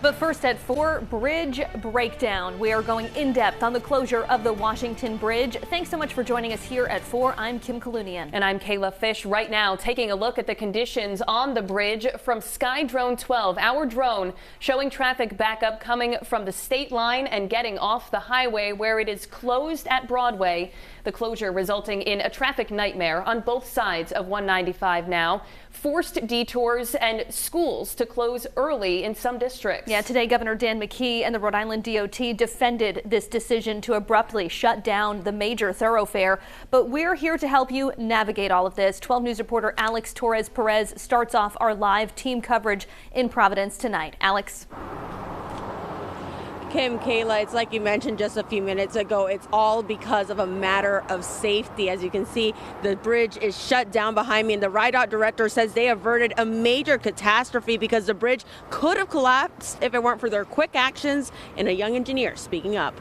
But first at 4, bridge breakdown. We are going in depth on the closure of the Washington Bridge. Thanks so much for joining us here at 4. I'm Kim Kalunian. And I'm Kayla Fish. Right now, taking a look at the conditions on the bridge from Sky Drone 12. Our drone showing traffic backup coming from the state line and getting off the highway where it is closed at Broadway. The closure resulting in a traffic nightmare on both sides of 195 now. Forced detours and schools to close early in some districts. Yeah, today Governor Dan McKee and the Rhode Island DOT defended this decision to abruptly shut down the major thoroughfare. But we're here to help you navigate all of this. 12 News reporter Alex Torres-Perez starts off our live team coverage in Providence tonight. Alex. Kim, Kayla, it's like you mentioned just a few minutes ago, it's all because of a matter of safety. As you can see, the bridge is shut down behind me, and the RIDOT director says they averted a major catastrophe because the bridge could have collapsed if it weren't for their quick actions and a young engineer speaking up.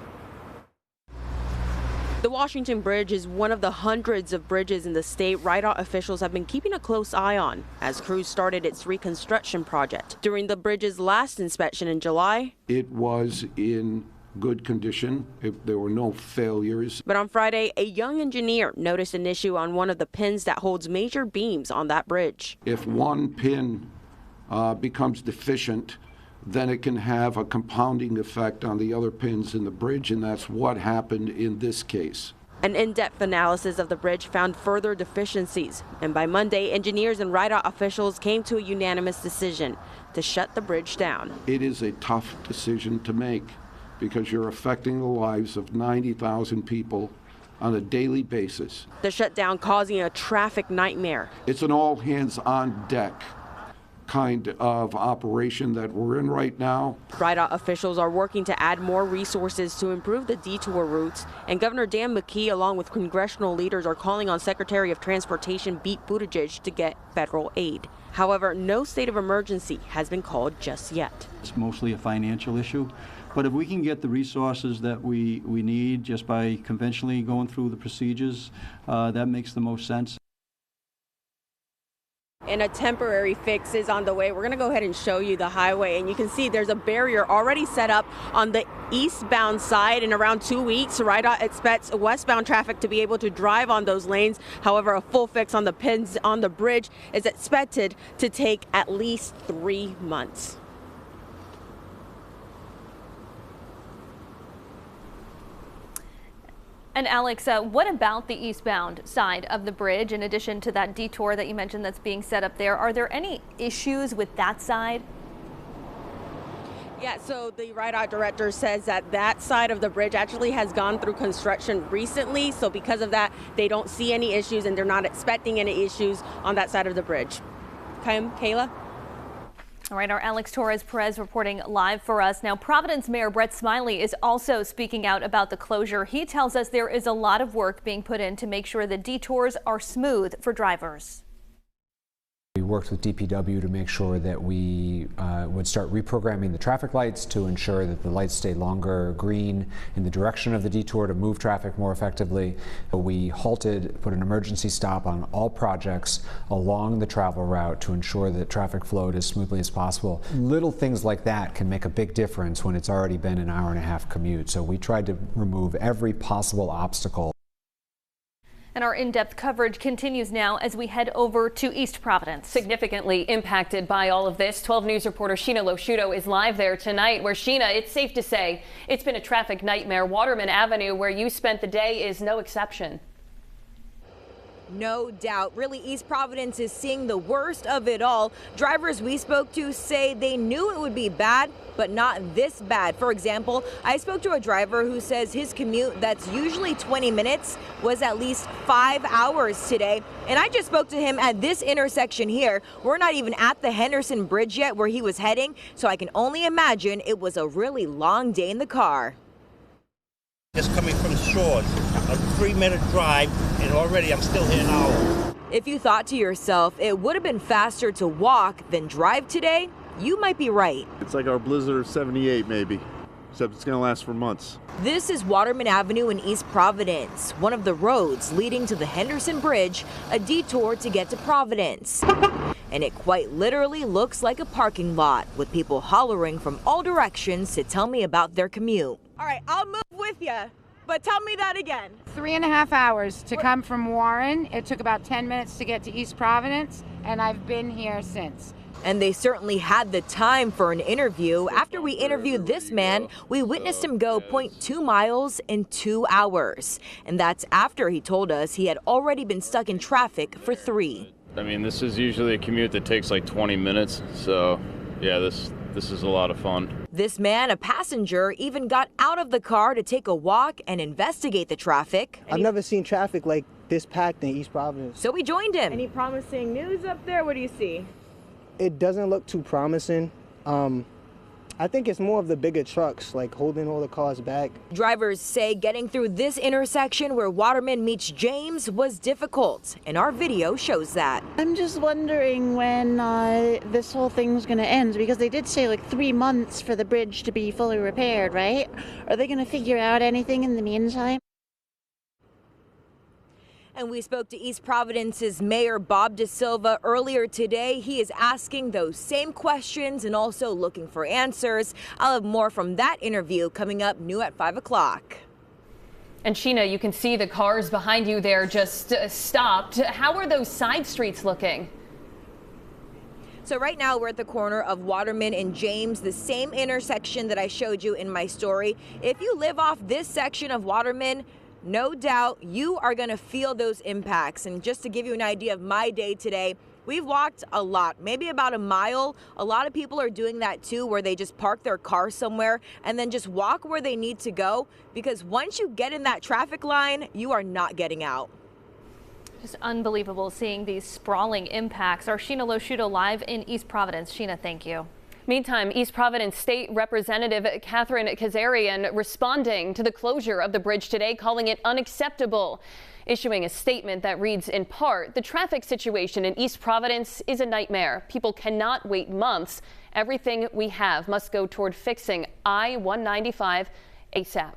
The Washington Bridge is one of the hundreds of bridges in the state RIDOT officials have been keeping a close eye on as crews started its reconstruction project. During the bridge's last inspection in July, it was in good condition. There were no failures. But on Friday, a young engineer noticed an issue on one of the pins that holds major beams on that bridge. If one pin becomes deficient, then it can have a compounding effect on the other pins in the bridge, and that's what happened in this case. An in-depth analysis of the bridge found further deficiencies, and by Monday, engineers and RIDOT officials came to a unanimous decision to shut the bridge down. It is a tough decision to make because you're affecting the lives of 90,000 people on a daily basis. The shutdown causing a traffic nightmare. It's an all-hands-on-deck kind of operation that we're in right now. RIDOT officials are working to add more resources to improve the detour routes, and Governor Dan McKee, along with congressional leaders, are calling on Secretary of Transportation Pete Buttigieg to get federal aid. However, no state of emergency has been called just yet. It's mostly a financial issue, but if we can get the resources that we need just by conventionally going through the procedures, that makes the most sense. And a temporary fix is on the way. We're going to go ahead and show you the highway, and you can see there's a barrier already set up on the eastbound side. In around 2 weeks, RIDOT expects westbound traffic to be able to drive on those lanes. However, a full fix on the pins on the bridge is expected to take at least 3 months. And Alex, what about the eastbound side of the bridge? In addition to that detour that you mentioned that's being set up there, are there any issues with that side? Yeah, so the RIDOT director says that that side of the bridge actually has gone through construction recently. So because of that, they don't see any issues and they're not expecting any issues on that side of the bridge. Kayla? All right, our Alex Torres-Perez reporting live for us. Now, Providence Mayor Brett Smiley is also speaking out about the closure. He tells us there is a lot of work being put in to make sure the detours are smooth for drivers. We worked with DPW to make sure that we would start reprogramming the traffic lights to ensure that the lights stay longer green in the direction of the detour to move traffic more effectively. We halted, put an emergency stop on all projects along the travel route to ensure that traffic flowed as smoothly as possible. Little things like that can make a big difference when it's already been an hour-and-a-half commute. So we tried to remove every possible obstacle. And our in-depth coverage continues now as we head over to East Providence. Significantly impacted by all of this, 12 News reporter Sheena Losciuto is live there tonight, where Sheena, it's safe to say it's been a traffic nightmare. Waterman Avenue, where you spent the day, is no exception. No doubt. Really, East Providence is seeing the worst of it all. Drivers we spoke to say they knew it would be bad, but not this bad. For example, I spoke to a driver who says his commute that's usually 20 minutes was at least 5 hours today. And I just spoke to him at this intersection here. We're not even at the Henderson Bridge yet where he was heading, so I can only imagine it was a really long day in the car. Just coming from shores, a 3-minute drive, and already I'm still here an hour. If you thought to yourself it would have been faster to walk than drive today, you might be right. It's like our blizzard of 78 maybe, except it's going to last for months. This is Waterman Avenue in East Providence, one of the roads leading to the Henderson Bridge, a detour to get to Providence. and it quite literally looks like a parking lot with people hollering from all directions to tell me about their commute. All right, I'll move with you, but tell me that again. 3.5 hours to come from Warren. It took about 10 minutes to get to East Providence, and I've been here since. And they certainly had the time for an interview. After we interviewed this man, we witnessed him go 0.2 miles in 2 hours. And that's after he told us he had already been stuck in traffic for 3. I mean, this is usually a commute that takes like 20 minutes. So, yeah, this is a lot of fun. This man, a passenger, even got out of the car to take a walk and investigate the traffic. I've never seen traffic like this packed in East Providence. So we joined him. Any promising news up there? What do you see? It doesn't look too promising. I think it's more of the bigger trucks, like holding all the cars back. Drivers say getting through this intersection where Waterman meets James was difficult, and our video shows that. I'm just wondering when this whole thing's going to end, because they did say like 3 months for the bridge to be fully repaired, right? Are they going to figure out anything in the meantime? And we spoke to East Providence's Mayor Bob DeSilva earlier today. He is asking those same questions and also looking for answers. I'll have more from that interview coming up new at 5 o'clock. And Sheena, you can see the cars behind you there just stopped. How are those side streets looking? So right now we're at the corner of Waterman and James, the same intersection that I showed you in my story. If you live off this section of Waterman, no doubt you are going to feel those impacts. And just to give you an idea of my day today, we've walked a lot, maybe about a mile. A lot of people are doing that too, where they just park their car somewhere and then just walk where they need to go, because once you get in that traffic line, you are not getting out. Just unbelievable seeing these sprawling impacts. Our Sheena Loshuto live in East Providence. Sheena, thank you. Meantime, East Providence State Representative Catherine Kazarian responding to the closure of the bridge today, calling it unacceptable, issuing a statement that reads in part, "The traffic situation in East Providence is a nightmare. People cannot wait months. Everything we have must go toward fixing I-195 ASAP."